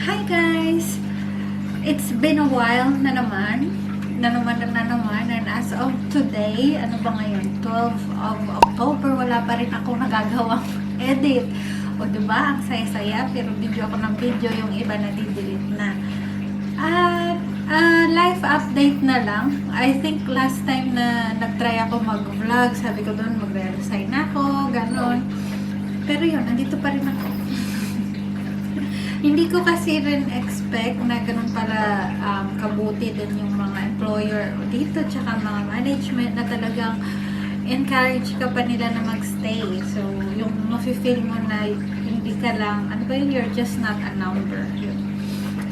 Hi guys! It's been a while na naman, and as of today, ano ba ngayon? 12 of October, wala pa rin ako nagagawang edit. O diba, ang saya-saya, pero video ako ng video, yung iba na di-delete na. At life update na lang. I think last time na nag-try ako mag-vlog, sabi ko doon magre-resign ako, ganon. Pero yun, nandito pa rin ako. Hindi ko kasi rin expect na ganun pala kabuti din yung mga employer dito tsaka mga management na talagang encourage ka pa nila na magstay. So, yung mafe-feel mo na hindi ka lang, ano ba yun, you're just not a number. Yun.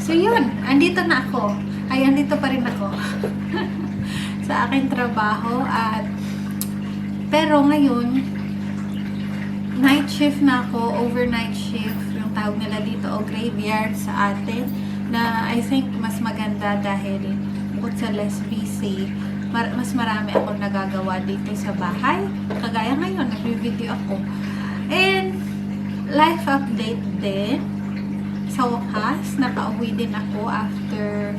So, yun. Andito na ako. Ay, andito pa rin ako. Sa aking trabaho. Pero ngayon, night shift na ako, overnight shift. Tawag nila dito o graveyard sa atin na I think mas maganda dahil bukod sa less busy, mas marami akong nagagawa dito sa bahay. Kagaya ngayon, nag-video ako. And life update din. Sa wakas, nakauwi din ako after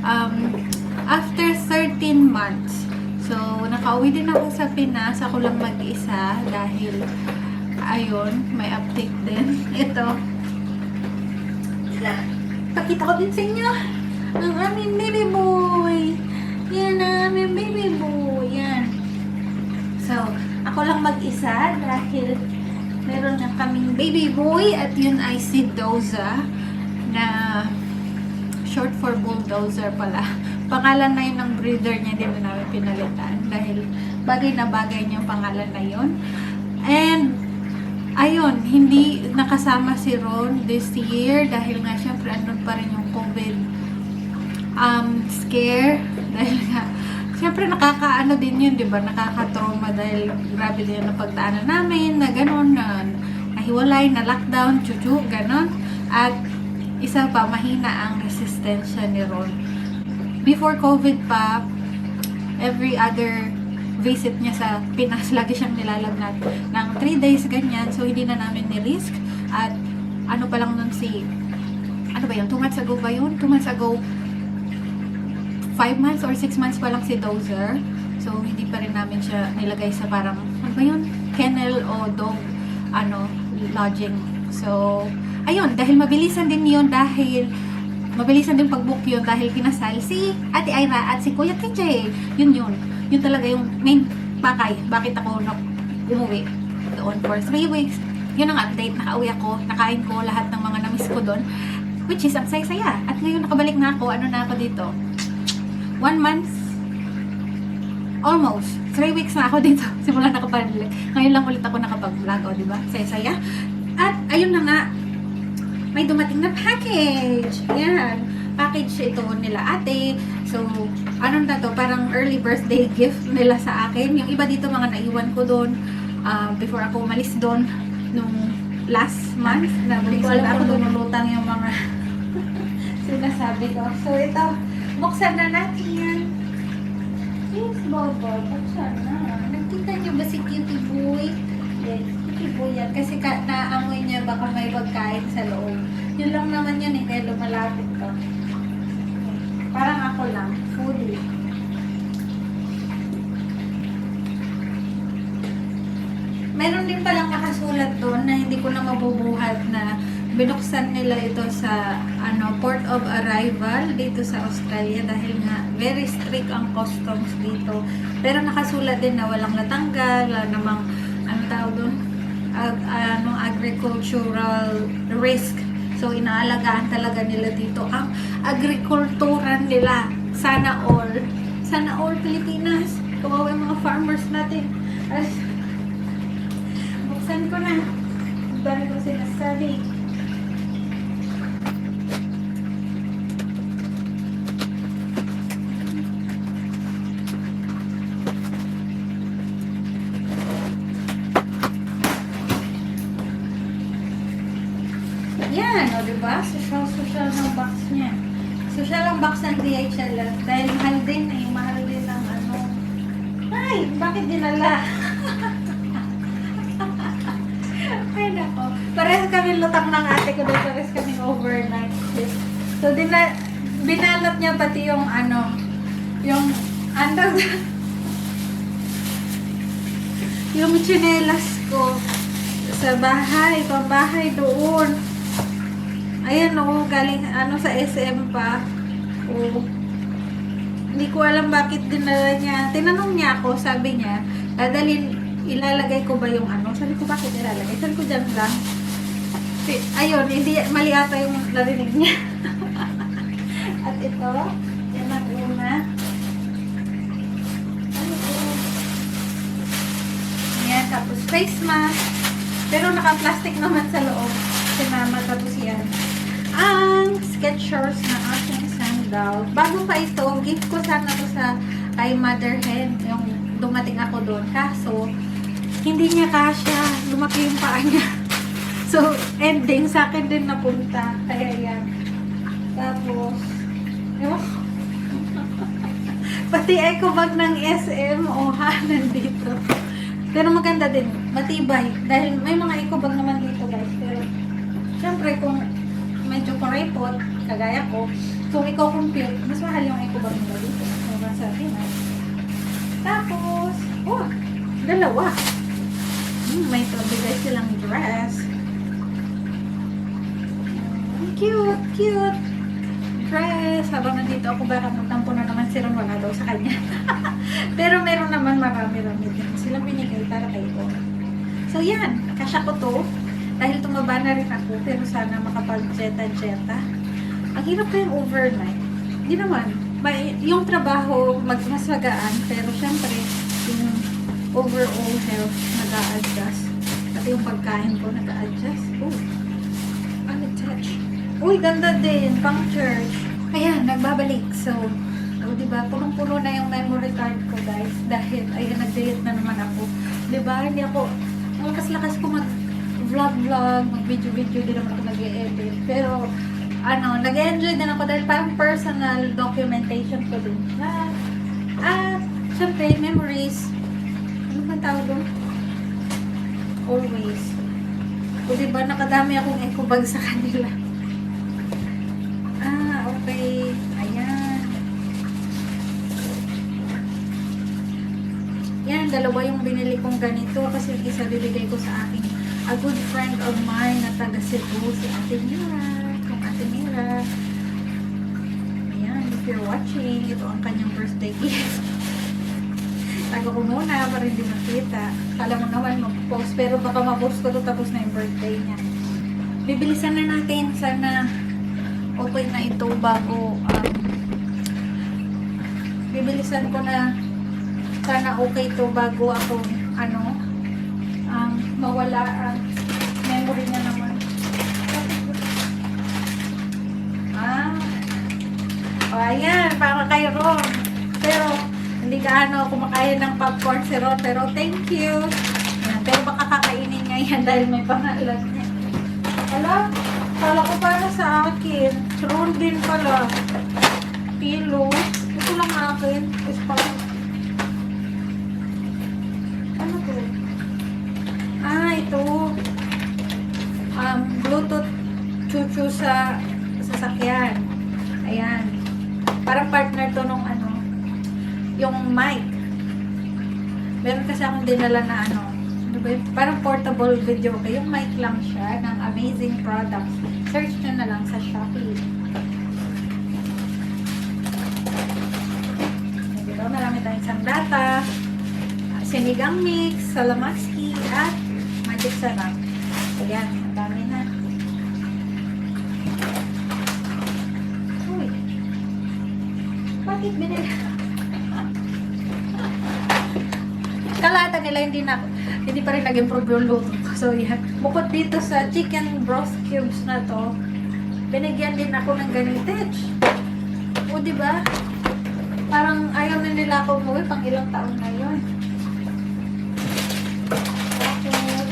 13 months. So, nakauwi din ako sa Pinas. Ako lang mag-isa dahil ayun, may update din. Ito. Pakita ko din sa inyo. Ang aming baby boy. Yan ang aming baby boy. Yan. So, ako lang mag-isa dahil meron na kaming baby boy at yun ay si Doza na short for bulldozer pala. Pangalan na yun ng breeder niya, din na namin pinalitan dahil bagay na bagay niya yung pangalan na yun. And ayun, hindi nakasama si Ron this year dahil nga syempre andun pa rin yung COVID scare dahil nga syempre nakakaano din yun, di ba? Nakaka-trauma dahil grabe din yung napagdaanan namin na gano'n, na nahiwalay, na lockdown, chuchu, gano'n. At isa pa, mahina ang resistensya ni Ron. Before COVID pa, every other visit niya sa Pinas, lagi siyang nilalagnat ng 3 days, ganyan. So, hindi na namin ni-risk. At, ano pa lang nun ano ba yun? 2 months ago ba yun? 2 months ago, 5 months or 6 months pa lang si Dozer. So, hindi pa rin namin siya nilagay sa parang, ano ba yun? Kennel o dog, lodging. So, ayun, dahil mabilisan din yun mabilisan din pag-book yun dahil kinasal si Ate Ira at si Kuya TJ. Yun talaga yung main pakay. Bakit ako umuwi doon for 3 weeks. Yun ang update. Nakauwi ako. Nakain ko lahat ng mga namiss ko doon. Which is ang saya-saya. At ngayon nakabalik na ako. Ano na ako dito? 1 month. Almost. 3 weeks na ako dito. Simula nakapalik. Ngayon lang ulit ako nakapag-vlog. O, diba? Saya-saya. At ayun na nga. May dumating na package. Yan. Package ito nila ate. So, ano na to? Parang early birthday gift nila sa akin. Yung iba dito mga naiwan ko doon before ako umalis doon nung last month. Nabalik sila ako doon. Nulutang yung mga sinasabi ko. So, ito. Buksan na natin yan. Yes, Bobo. Buksan na. Nakita niyo ba si Cutie Boy? Yes, Cutie Boy yan. Kasi naamoy niya baka may pagkain sa loob. Yun lang naman yan eh. Kaya lumalapit to. Parang ako lang, fully. Meron din palang nakasulat doon na hindi ko na mabubuhat na binuksan nila ito sa port of arrival dito sa Australia dahil nga very strict ang customs dito. Pero nakasulat din na walang natanggal, wala namang tawag doon, agricultural risk. So, inaalagaan talaga nila dito ang agrikulturan nila. Sana all. Sana all Pilipinas. Kawawa yung mga farmers natin. Ay, buksan ko na. Dami ko sinasabi. Yan, o diba? Social ng box niya. Social ang box ng DHL. Dahil mahal din eh. Mahal din ng Ay, bakit dinala? Ay, nako. Parehas kami lutang ng ate ko doon. Parehas kami overnight shift. So, binalot niya pati yung ano, yung ano, yung tsinelas ko sa bahay, pambahay doon. Ayan o, galing ano sa SM pa. O, hindi ko alam bakit dinala niya. Tinanong niya ako, sabi niya, ilalagay ko ba yung ano? Sabi ko, bakit ilalagay? Sabi ko, dyan lang. Ayun, hindi, mali ata yung narinig niya. At ito, yan ang una. Ayan, tapos face mask. Pero naka-plastic naman sa loob. Sinama, tapos yan. Ang Skechers na aking sandal. Bago pa ito, gift ko sana to sa kay Mother Hen. Yung dumating ako doon. Kaso, hindi niya kasya. Lumaki yung paa niya. So, ending sa akin din napunta. Kaya yan. Tapos, yun. Pati eco bag ng SM, nandito. Pero maganda din. Matibay. Dahil may mga eco bag naman dito, guys. Pero, syempre, kung medyo kuripot, kagaya ko, kung ikaw compute, mas mahal yung eco bag nila dito. So, nasa Pinas. Tapos, dalawa. May pabigay silang dress. Cute, cute dress. Habang nandito ako, baka magtampo na naman sila, wala daw sa kanya. Pero meron naman marami-rami din silang binigay para kay ko. So yan, kasya ko to. Dahil tumaba na rin ako, pero sana makapag-jeta-jeta. Ang hirap kayong overnight. Hindi naman. Yung trabaho, mas magaan, pero syempre, yung overall health nag-a-adjust. At yung pagkain ko nag-a-adjust. Ano touch? Uy, ganda din. Pang church. Ayan, nagbabalik. So, diba, punong-puno na yung memory card ko, guys. Dahil, ayan, nag-delete na naman ako. Diba, hindi ako, malakas-lakas ko mag-vlog-vlog, mag-video-video, di naman ako nag-e-edit. Pero, nag-enjoy din ako dahil parang personal documentation ko din siya. At, syempre, memories. Ano ba tawag doon? Always. O, diba, nakadami akong eco bag sa kanila. Okay. Ayan. Yan, dalawa yung binili kong ganito kasi yung isa bibigay ko sa akin. A good friend of mine na taga Cebu, si Ate Mira. Kung Ate Mira. Ayan, if you're watching, ito ang kanyang birthday gift. Tago ko muna para hindi makita. Kala mo naman mag-post, pero baka ma-post ko to tapos na yung birthday niya. Bibilisan na natin. Sana okay na ito bago bibilisan ko na sana okay ito bago ako mawala ang memory niya naman. Ayan, para kay Ron. Pero hindi gaano kumakain ng popcorn si Ron, pero thank you. Ayan, pero baka kakainin niya yan dahil may pangalan niya. Kala ko para sa akin. Ron din pala. Pilo. Ito lang akin. Ano to? Ito. Bluetooth chuchu sa sasakyan. Ayan. Parang partner to nung yung mic. Meron kasi akong dinala na parang portable video. Yung mic lang siya ng Amazing Products. Search nyo na lang sa Shopee. Dito, marami tayong sandata, sinigang mix, salamatski, at magic sarap. Ayan, ang dami na. Uy, bakit binili? Kalata nila hindi pa rin nag-improve yung luto ko. So, yan. Bukod dito sa chicken broth cubes na to, binigyan din ako ng ganitich. O, diba? Parang ayaw na nila ako umuwi pang ilang taon na yun. Tapos,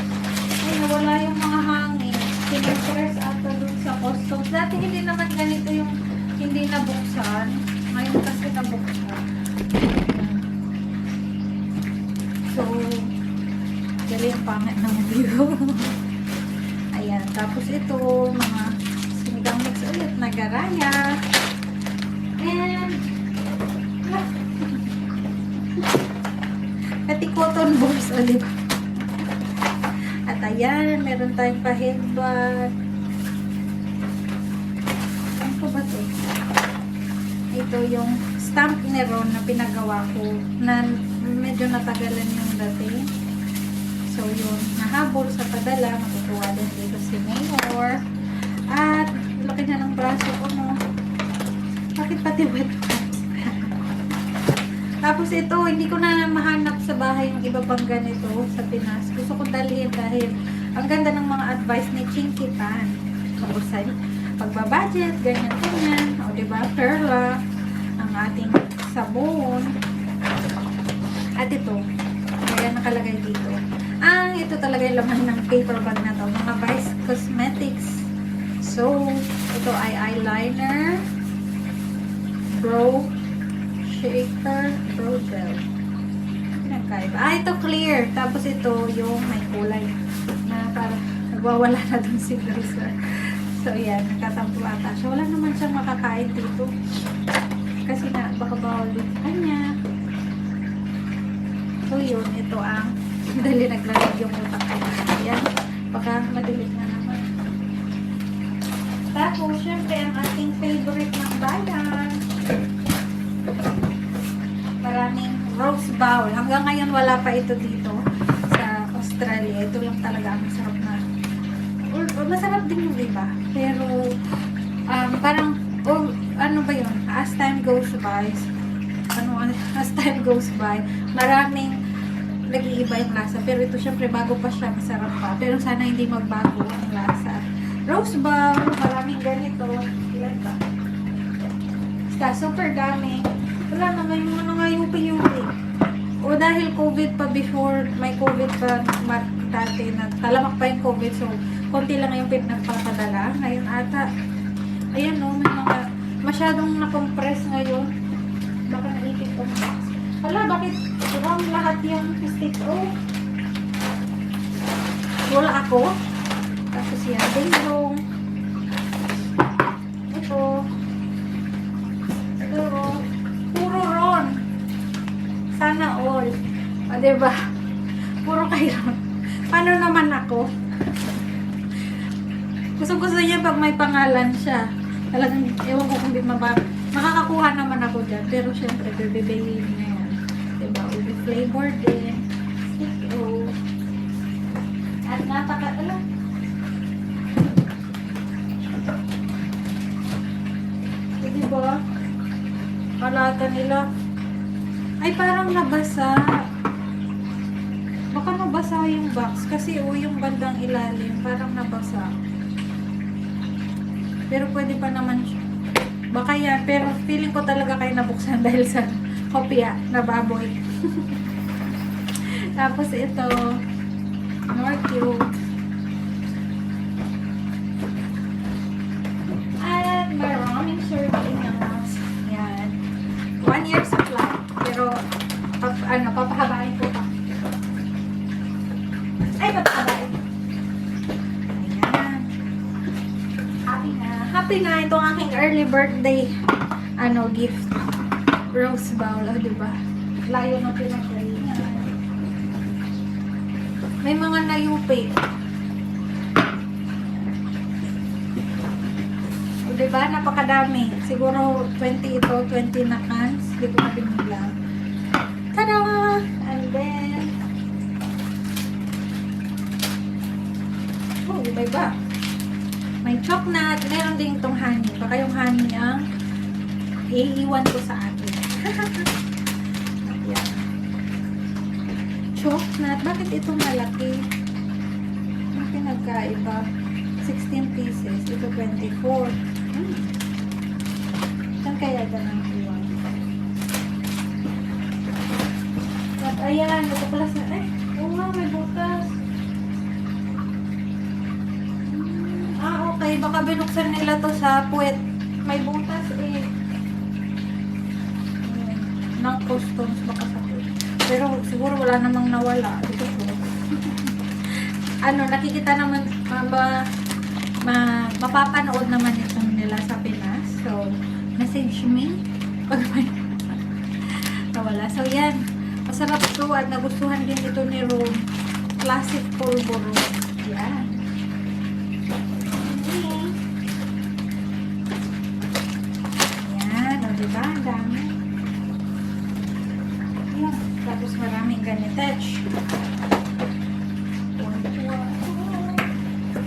nawala yung mga hangin. Sinag-press ata dun sa customs. Dati hindi naman ganito yung hindi nabuksan. Ngayon kasi nabuksan. So, dali ang pangit ng view. Ayan. Tapos ito, mga sinigang mix ulit na Nagaraya. And pati cotton balls, o diba? At ayan, meron tayong pa-headband. Ano ko ba ito? Ito yung stamp ni Ron na pinagawa ko na medyo natagalan yung dating. So yun, nahabol sa padala, matutuwa din dito si Mayor. At laki na ng braso ko, no? Bakit pati wet? Tapos ito, hindi ko na mahanap sa bahay yung iba pang ganito sa Pinas. Gusto ko dalhin dahil ang ganda ng mga advice ni Chinky Pan. Tapos ay pagbabudget, ganyan-ganyan. O diba, Perla, ang ating sabon. At ito, kaya nakalagay dito. Ito talaga yung laman ng paper bag na to. Mga Vice Cosmetics. So, ito ay eyeliner, brow shaker, brow gel. Pinagkaiba. Ito clear. Tapos ito yung may kulay na para nagwawala na dun si Brisa. So, yan. Nagtatampo ata siya. Wala naman siyang makakain dito. Kasi na, baka bawal din sa kanya. So, yun. Ito ang dali naglalag yung utak ko. Yan. Baka madilim na naman. Tapos, syempre, ang ating favorite ng bayan. Maraming rose bowl. Hanggang ngayon wala pa ito dito sa Australia. Ito lang talaga ang masarap na. Masarap din yung iba. Pero parang ano ba yun? As time goes by, maraming nag-iiba yung lasa. Pero ito syempre bago pa siya, masarap pa. Pero sana hindi magbago ang lasa. Rose bowl, maraming ganito. Ilan ba? Basta super dami. Wala naman yung mga yupi-yupi. O dahil COVID pa before, may COVID pa dati na talamak pa yung COVID. So, konti lang yung pinagpapadala. Ngayon ata, ayan no, may mga masyadong na-compress ngayon. Baka naipit ko. Wala, bakit wrong lahat yung stick? Oh. Wala ako. Tapos yan, dingdong. Ito. Puro ron. Sana all. O, diba? Puro kayo ron. Paano naman ako? Gusto niya pag may pangalan siya. Talagang, ewan ko kung di makakakuha naman ako dyan. Pero syempre, bebe-baby na yan. Diba? Ube flavor din. Ito. At alam. So, diba? Kalata nila. Ay, parang nabasa. Baka nabasa yung box. Kasi yung bandang ilalim, parang nabasa. Pero pwede pa naman siya. Baka yan. Pero feeling ko talaga kayo nabuksan dahil sa kopya na baboy. Tapos ito, more cute. At maraming sardinas. Yan. 1 year supply. Pero, papahabain ko pa. Ay, papahabain. Ayan. Happy na itong aking early birthday gift. Rose bowl, diba? Layo ng pinag-raingan. May mga nayupi. O, diba? Napakadami. Siguro 20 ito, 20 na cans. Hindi ko na binilang. Tada! And then, iba-iba. May chocolate. Meron din itong honey. Baka yung honey ang iiwan ko sa akin. Ayan. Chocolate. Bakit ito malaki? Ang pinagkaiba. 16 pieces. Ito 24. Saan kaya ganang iwan? At ayan. Ito pala sa... Oo nga, may butas. Okay. Baka binuksan nila to sa puwet. May butas ng customs baka sa puwet. Pero siguro wala namang nawala. Ito po. Nakikita naman mapapanood naman ito nila sa Pinas. So, message me pag may nawala. So, yan. Masarap to at nagustuhan din ito ni Rome. Classic Pulboro. Yan. Yan. O, diba? Ang dami. Yan. Tapos maraming ganitech.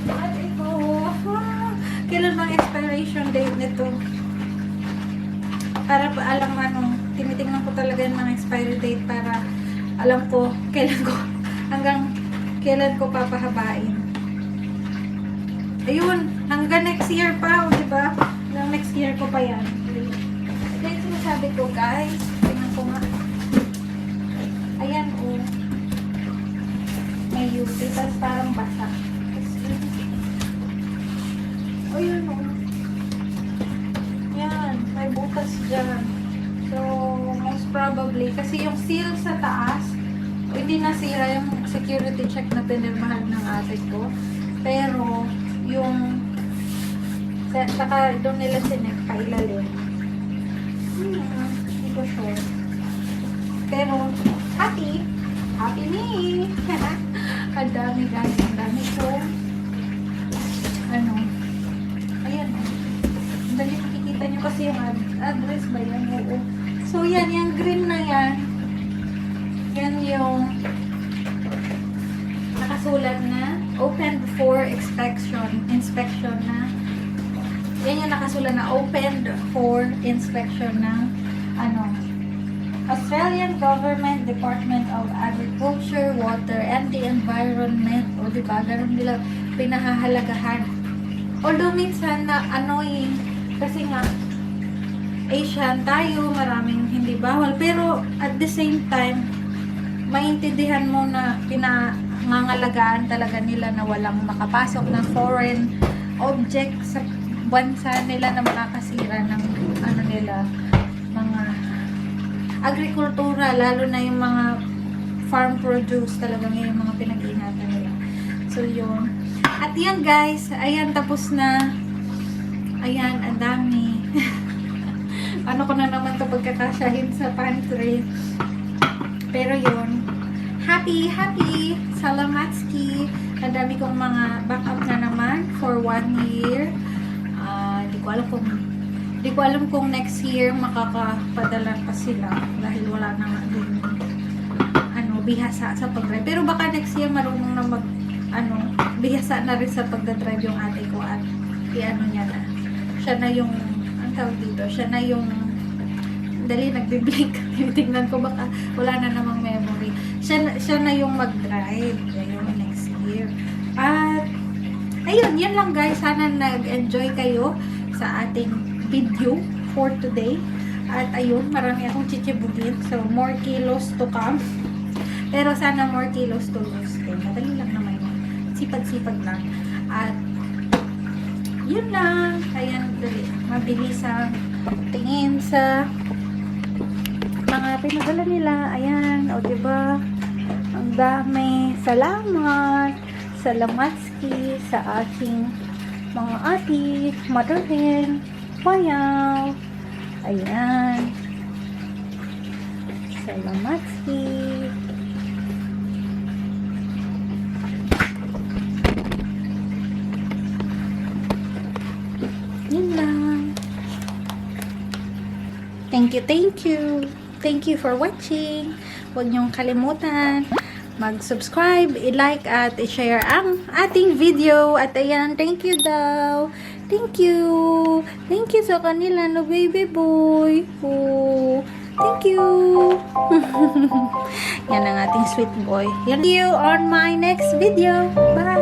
At ito. Kailan bang expiration date nito? Para alam tinitingnan ko talaga yung mga expiry date para alam ko hanggang kailan ko papahabain. Ayun, hanggang next year pa, diba? Hanggang next year ko pa yan. Ito yung sinasabi ko, guys. Tingnan ko nga. Ayan, may UV, tapos parang basa. Ayun, yan, may butas dyan. So, most probably, kasi yung seal sa taas, hindi nasira yung security check na pinirmahan ng ate ko. Pero, yung saka doon nila sinek pailalim. Hindi ko sure. Pero, happy me! Ang dami guys, ang dami ko. Ayan. Ang dali makikita nyo kasi yung address ba yan? Oo. So, yan, yung green na yan. Yan yung nakasulat na opened for inspection na. Yan yung nakasulat na opened for inspection ng Australian Government Department of Agriculture, Water, and the Environment. O diba, ganun nila pinahahalagahan. Although minsan na annoying kasi nga Asian tayo, maraming hindi bawal, pero at the same time maintindihan mo na pinangangalagaan talaga nila na walang makapasok na foreign object sa bansa nila na makakasira ng nila, mga agrikultura, lalo na yung mga farm produce, talagang yung mga pinag-iingatan nila. So yun. At yan guys, ayan, tapos na. Ayan, ang dami. Ano ko na naman ito pagkakasyahin sa pantry. Pero yun, happy! Salamatski! Ang dami kong mga backup na naman for 1 year. Di ko alam kung next year makakapadala pa sila dahil wala na nga din bihasa sa pag-drive. Pero baka next year marunong na bihasa na rin sa pagdadrive yung ate ko at niya na. Siya na yung, ang tawag dito, siya na yung dali nagbiblink. Tingnan ko baka wala na namang memory. Siya na yung mag-drive. Ayun, next year. At ayun, yan lang guys. Sana nag-enjoy kayo sa ating video for today. At ayun, marami akong chichibugin. So, more kilos to come. Pero sana more kilos to lose. Madali lang naman yun. Sipag-sipag lang. At yun lang. Ayan, mabilis ang tingin sa mga pinadala nila. Ayan, o diba? Ang dami. Salamat. Salamatski sa aking mga ati, mother hen, payaw. Ayan. Salamatski. Yun lang. Thank you. Thank you for watching. Huwag niyong kalimutan mag-subscribe, i-like at i-share ang ating video. At ayan, thank you daw. Thank you. Thank you sa kanila, no baby boy. Oh, thank you. Yan ang ating sweet boy. See you on my next video. Bye.